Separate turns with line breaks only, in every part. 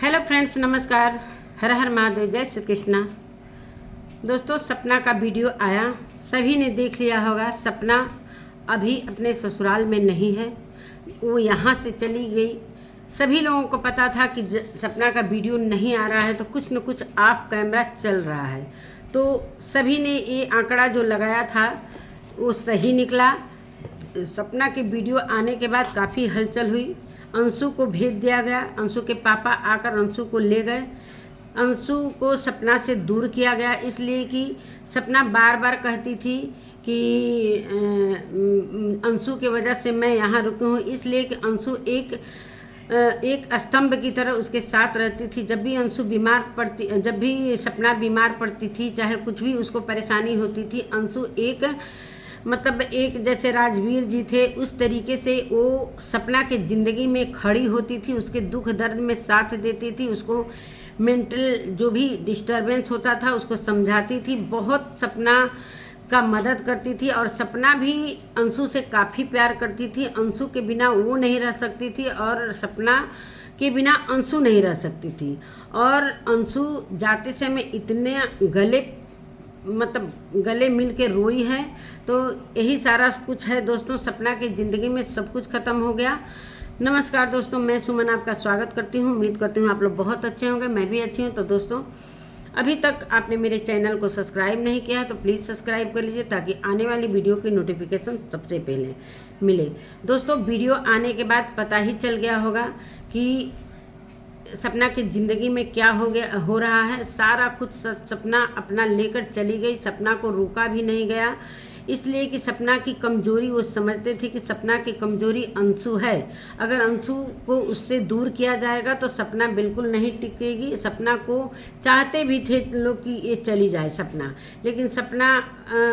Hello friends, नमस्कार। हर हर महादेव, जय श्री कृष्णा। दोस्तों, सपना का वीडियो आया, सभी ने देख लिया होगा। सपना अभी अपने ससुराल में नहीं है, वो यहाँ से चली गई। सभी लोगों को पता था कि सपना का वीडियो नहीं आ रहा है, तो कुछ न कुछ ऑफ कैमरा चल रहा है। तो सभी ने ये आंकड़ा जो लगाया था वो सही निकला। सपना के वीडियो आने के बाद काफ़ी हलचल हुई। अंशु को भेज दिया गया। अंशु के पापा आकर अंशु को ले गए। अंशु को सपना से दूर किया गया, इसलिए कि सपना बार बार कहती थी कि अंशु की वजह से मैं यहाँ रुकी हूँ, इसलिए कि अंशु एक स्तंभ की तरह उसके साथ रहती थी। जब भी सपना बीमार पड़ती थी, चाहे कुछ भी उसको परेशानी होती थी, अंशु एक जैसे राजवीर जी थे, उस तरीके से वो सपना के ज़िंदगी में खड़ी होती थी, उसके दुख दर्द में साथ देती थी, उसको मेंटल जो भी डिस्टरबेंस होता था उसको समझाती थी, बहुत सपना का मदद करती थी। और सपना भी अंशु से काफ़ी प्यार करती थी। अंशु के बिना वो नहीं रह सकती थी और सपना के बिना अंशु नहीं रह सकती थी। और अंशु जाते समय इतने गले मिल के रोई है। तो यही सारा कुछ है दोस्तों। सपना की ज़िंदगी में सब कुछ ख़त्म हो गया। नमस्कार दोस्तों, मैं सुमन आपका स्वागत करती हूँ। उम्मीद करती हूँ आप लोग बहुत अच्छे होंगे, मैं भी अच्छी हूँ। तो दोस्तों, अभी तक आपने मेरे चैनल को सब्सक्राइब नहीं किया है तो प्लीज़ सब्सक्राइब कर लीजिए, ताकि आने वाली वीडियो की नोटिफिकेशन सबसे पहले मिले। दोस्तों, वीडियो आने के बाद पता ही चल गया होगा कि सपना की ज़िंदगी में क्या हो रहा है। सारा कुछ सपना अपना लेकर चली गई। सपना को रोका भी नहीं गया, इसलिए कि सपना की कमजोरी वो समझते थे कि सपना की कमजोरी अंशु है। अगर अंशु को उससे दूर किया जाएगा तो सपना बिल्कुल नहीं टिकेगी। सपना को चाहते भी थे लोग कि ये चली जाए सपना, लेकिन सपना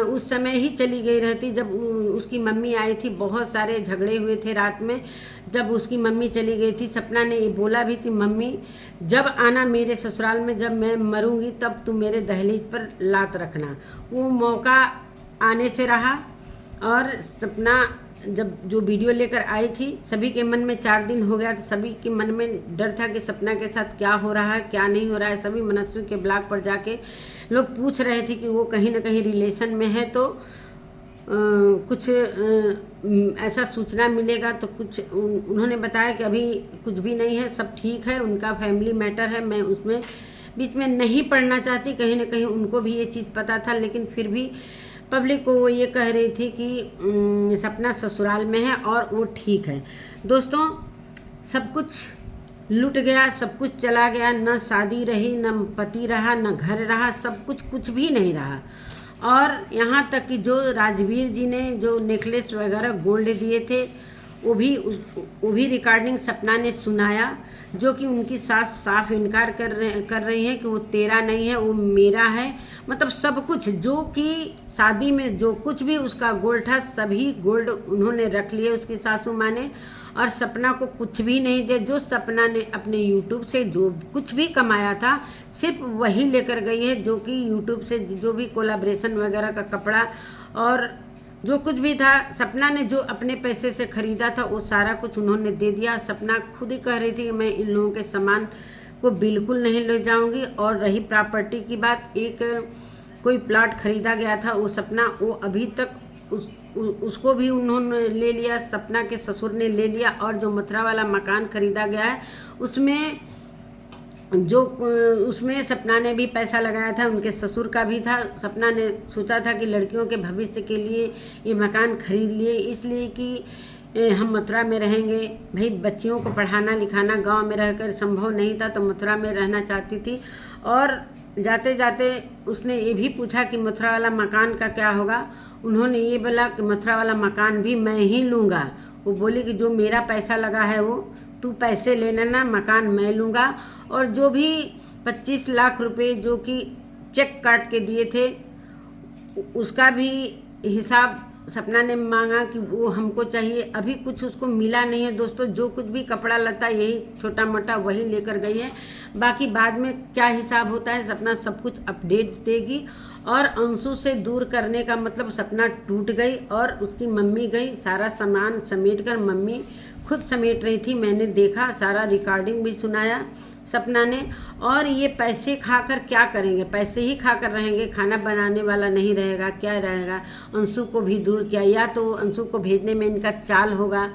उस समय ही चली गई रहती जब उसकी मम्मी आई थी। बहुत सारे झगड़े हुए थे रात में जब उसकी मम्मी चली गई थी। सपना ने ये बोला भी थी, मम्मी जब आना मेरे ससुराल में, जब मैं मरूंगी तब तुम मेरे दहलीज पर लात रखना। वो मौका आने से रहा। और सपना जब जो वीडियो लेकर आई थी, सभी के मन में 4 दिन हो गया तो सभी के मन में डर था कि सपना के साथ क्या हो रहा है, क्या नहीं हो रहा है। सभी मनस्वी के ब्लॉग पर जाके लोग पूछ रहे थे कि वो कहीं ना कहीं रिलेशन में है, तो कुछ ऐसा सूचना मिलेगा। तो कुछ उन्होंने बताया कि अभी कुछ भी नहीं है, सब ठीक है, उनका फैमिली मैटर है। मैं उसमें बीच में नहीं पढ़ना चाहती, कहीं ना कहीं उनको भी ये चीज़ पता था, लेकिन फिर भी पब्लिक को वो ये कह रही थी कि सपना ससुराल में है और वो ठीक है। दोस्तों, सब कुछ लूट गया, सब कुछ चला गया। न शादी रही, न पति रहा, न घर रहा, सब कुछ भी नहीं रहा। और यहाँ तक कि जो राजवीर जी ने जो नेकलेस वगैरह गोल्ड दिए थे, वो भी रिकॉर्डिंग सपना ने सुनाया, जो कि उनकी सास साफ इनकार कर रही हैं कि वो तेरा नहीं है, वो मेरा है। मतलब सब कुछ जो कि शादी में जो कुछ भी उसका गोल्ड था, सभी गोल्ड उन्होंने रख लिए, उसकी सासू माँ ने। और सपना को कुछ भी नहीं दे। जो सपना ने अपने यूट्यूब से जो कुछ भी कमाया था, सिर्फ वही लेकर गई है, जो कि यूट्यूब से जो भी कोलैबोरेशन वगैरह का कपड़ा और जो कुछ भी था, सपना ने जो अपने पैसे से खरीदा था वो सारा कुछ उन्होंने दे दिया। सपना खुद ही कह रही थी कि मैं इन लोगों के सामान को बिल्कुल नहीं ले जाऊंगी। और रही प्रॉपर्टी की बात, कोई प्लॉट खरीदा गया था, वो सपना वो अभी तक उसको भी उन्होंने ले लिया, सपना के ससुर ने ले लिया। और जो मथुरा वाला मकान खरीदा गया है, उसमें सपना ने भी पैसा लगाया था, उनके ससुर का भी था। सपना ने सोचा था कि लड़कियों के भविष्य के लिए ये मकान खरीद लिए, इसलिए कि हम मथुरा में रहेंगे। भाई, बच्चियों को पढ़ाना लिखाना गांव में रहकर संभव नहीं था, तो मथुरा में रहना चाहती थी। और जाते जाते उसने ये भी पूछा कि मथुरा वाला मकान का क्या होगा। उन्होंने ये बोला कि मथुरा वाला मकान भी मैं ही लूँगा। वो बोली कि जो मेरा पैसा लगा है वो तू पैसे ले लेना, मकान मैं लूँगा। और जो भी 25 लाख रुपए जो कि चेक काट के दिए थे, उसका भी हिसाब सपना ने मांगा कि वो हमको चाहिए। अभी कुछ उसको मिला नहीं है दोस्तों। जो कुछ भी कपड़ा लता यही छोटा मोटा वही लेकर गई है। बाकी बाद में क्या हिसाब होता है, सपना सब कुछ अपडेट देगी। और अंशु से दूर करने का मतलब सपना टूट गई और उसकी मम्मी गई, सारा सामान समेट कर मम्मी खुद समेट रही थी, मैंने देखा, सारा रिकॉर्डिंग भी सुनाया सपना ने। और ये पैसे खाकर क्या करेंगे, पैसे ही खाकर रहेंगे, खाना बनाने वाला नहीं रहेगा, क्या रहेगा। अंशु को भी दूर किया, या तो अंशु को भेजने में इनका चाल होगा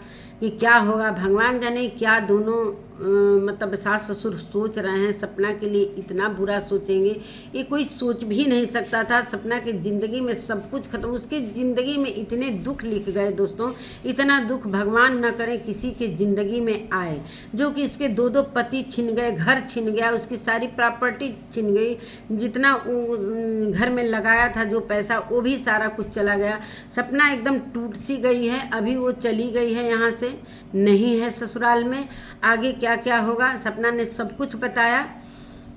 कि क्या होगा, भगवान जाने क्या दोनों मतलब सास ससुर सोच रहे हैं। सपना के लिए इतना बुरा सोचेंगे, ये कोई सोच भी नहीं सकता था। सपना की ज़िंदगी में सब कुछ खत्म, उसकी ज़िंदगी में इतने दुख लिख गए दोस्तों, इतना दुख भगवान न करे किसी के ज़िंदगी में आए। जो कि इसके दो पति छिन गए, घर छिन गया, उसकी सारी प्रॉपर्टी छिन गई, जितना घर में लगाया था जो पैसा वो भी सारा कुछ चला गया। सपना एकदम टूट सी गई है, अभी वो चली गई है, यहाँ से नहीं है ससुराल में। आगे क्या क्या होगा, सपना ने सब कुछ बताया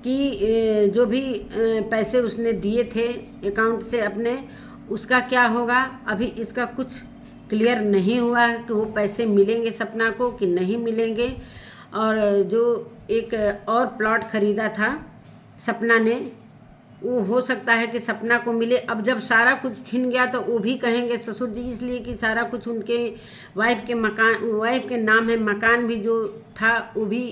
कि जो भी पैसे उसने दिए थे अकाउंट से अपने, उसका क्या होगा। अभी इसका कुछ क्लियर नहीं हुआ है कि वो पैसे मिलेंगे सपना को कि नहीं मिलेंगे। और जो एक और प्लॉट ख़रीदा था सपना ने, वो हो सकता है कि सपना को मिले। अब जब सारा कुछ छिन गया तो वो भी कहेंगे ससुर जी, इसलिए कि सारा कुछ उनके वाइफ के नाम है। मकान भी जो था वो भी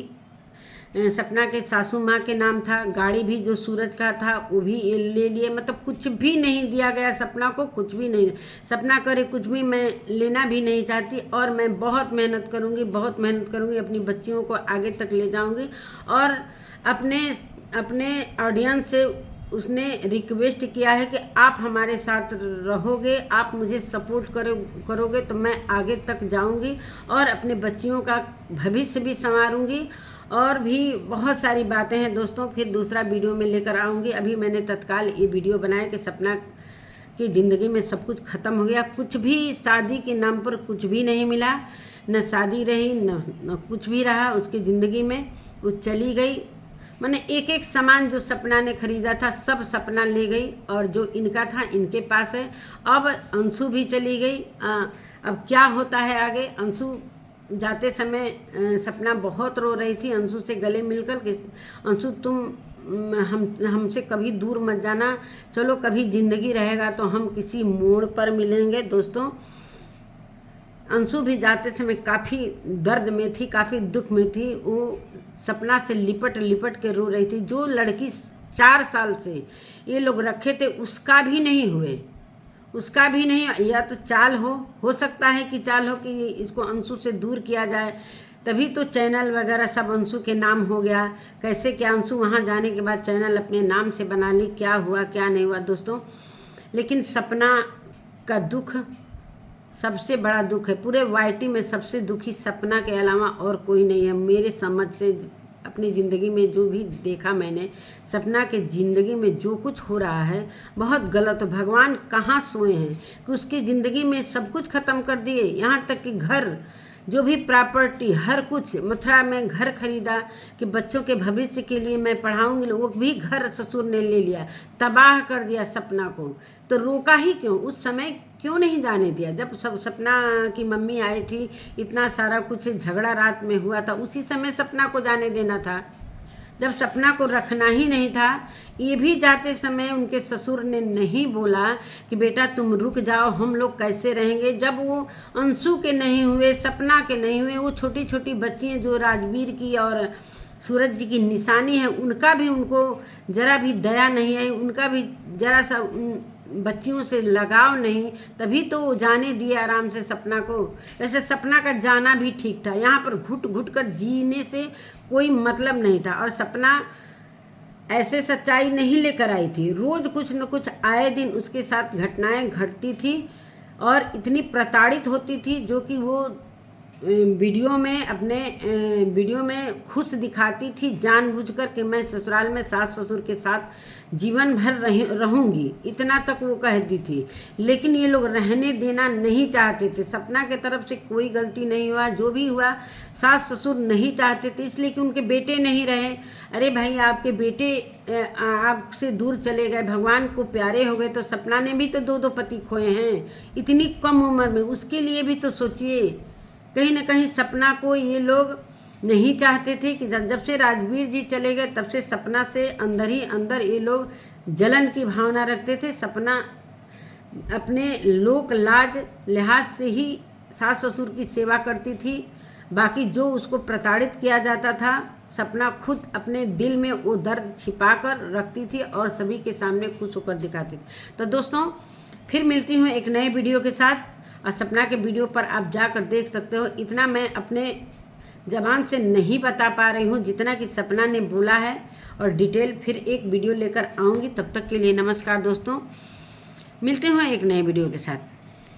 सपना के सासू माँ के नाम था, गाड़ी भी जो सूरज का था वो भी ले लिए। मतलब कुछ भी नहीं दिया गया सपना को, कुछ भी नहीं। सपना करे कुछ भी मैं लेना भी नहीं चाहती, और मैं बहुत मेहनत करूँगी, बहुत मेहनत करूँगी, अपनी बच्चियों को आगे तक ले जाऊँगी। और अपने ऑडियंस से उसने रिक्वेस्ट किया है कि आप हमारे साथ रहोगे, आप मुझे सपोर्ट करोगे तो मैं आगे तक जाऊंगी और अपने बच्चियों का भविष्य भी संवारूंगी। और भी बहुत सारी बातें हैं दोस्तों, फिर दूसरा वीडियो में लेकर आऊँगी। अभी मैंने तत्काल ये वीडियो बनाया कि सपना की ज़िंदगी में सब कुछ ख़त्म हो गया, कुछ भी शादी के नाम पर कुछ भी नहीं मिला, न शादी रही न कुछ भी रहा उसकी ज़िंदगी में, वो चली गई। मैंने एक एक सामान जो सपना ने खरीदा था सब सपना ले गई, और जो इनका था इनके पास है। अब अंशु भी चली गई। अब क्या होता है आगे। अंशु जाते समय सपना बहुत रो रही थी अंशु से गले मिलकर कि अंशु तुम हमसे कभी दूर मत जाना, चलो कभी ज़िंदगी रहेगा तो हम किसी मोड़ पर मिलेंगे। दोस्तों अंशु भी जाते समय काफ़ी दर्द में थी, काफ़ी दुख में थी। वो सपना से लिपट के रो रही थी। जो लड़की 4 साल से ये लोग रखे थे उसका भी नहीं हुए, उसका भी नहीं। या तो चाल हो सकता है कि चाल हो कि इसको अंशु से दूर किया जाए, तभी तो चैनल वगैरह सब अंशु के नाम हो गया। कैसे क्या अंशु वहाँ जाने के बाद चैनल अपने नाम से बना ली, क्या हुआ क्या नहीं हुआ दोस्तों। लेकिन सपना का दुख सबसे बड़ा दुख है। पूरे वाईटी में सबसे दुखी सपना के अलावा और कोई नहीं है मेरे समझ से। अपनी ज़िंदगी में जो भी देखा मैंने, सपना के ज़िंदगी में जो कुछ हो रहा है बहुत गलत। भगवान कहाँ सोए हैं कि उसकी ज़िंदगी में सब कुछ ख़त्म कर दिए। यहाँ तक कि घर, जो भी प्रॉपर्टी, हर कुछ, मथुरा में घर खरीदा कि बच्चों के भविष्य के लिए मैं पढ़ाऊँगी, वो भी घर ससुर ने ले लिया, तबाह कर दिया सपना को। तो रोका ही क्यों, उस समय क्यों नहीं जाने दिया। जब सब सपना की मम्मी आई थी, इतना सारा कुछ झगड़ा रात में हुआ था, उसी समय सपना को जाने देना था। जब सपना को रखना ही नहीं था, ये भी जाते समय उनके ससुर ने नहीं बोला कि बेटा तुम रुक जाओ, हम लोग कैसे रहेंगे। जब वो अंशु के नहीं हुए, सपना के नहीं हुए, वो छोटी छोटी बच्चियाँ जो राजवीर की और सूरज जी की निशानी है, उनका भी उनको जरा भी दया नहीं है, उनका भी जरा सा बच्चियों से लगाव नहीं, तभी तो वो जाने दिए आराम से सपना को। वैसे सपना का जाना भी ठीक था, यहाँ पर घुट घुट कर जीने से कोई मतलब नहीं था। और सपना ऐसे सच्चाई नहीं लेकर आई थी, रोज़ कुछ न कुछ आए दिन उसके साथ घटनाएं घटती थी और इतनी प्रताड़ित होती थी, जो कि वो वीडियो में खुश दिखाती थी जानबूझकर कि मैं ससुराल में सास ससुर के साथ जीवन भर रहूंगी, इतना तक वो कहती थी। लेकिन ये लोग रहने देना नहीं चाहते थे। सपना के तरफ से कोई गलती नहीं हुआ, जो भी हुआ सास ससुर नहीं चाहते थे, इसलिए कि उनके बेटे नहीं रहे। अरे भाई, आपके बेटे आपसे दूर चले गए, भगवान को प्यारे हो गए, तो सपना ने भी तो 2 पति खोए हैं इतनी कम उम्र में। उसके लिए भी तो सोचिए। कहीं ना कहीं सपना को ये लोग नहीं चाहते थे कि जब से राजवीर जी चले गए तब से सपना से अंदर ही अंदर ये लोग जलन की भावना रखते थे। सपना अपने लोक लाज लिहाज से ही सास ससुर की सेवा करती थी, बाकी जो उसको प्रताड़ित किया जाता था, सपना खुद अपने दिल में वो दर्द छिपा कर रखती थी और सभी के सामने खुश होकर दिखाती थी। तो दोस्तों फिर मिलती हूँ एक नए वीडियो के साथ और सपना के वीडियो पर आप जाकर देख सकते हो। इतना मैं अपने ज़बान से नहीं बता पा रही हूँ जितना कि सपना ने बोला है, और डिटेल फिर एक वीडियो लेकर आऊँगी। तब तक के लिए नमस्कार दोस्तों, मिलते हैं एक नए वीडियो के साथ।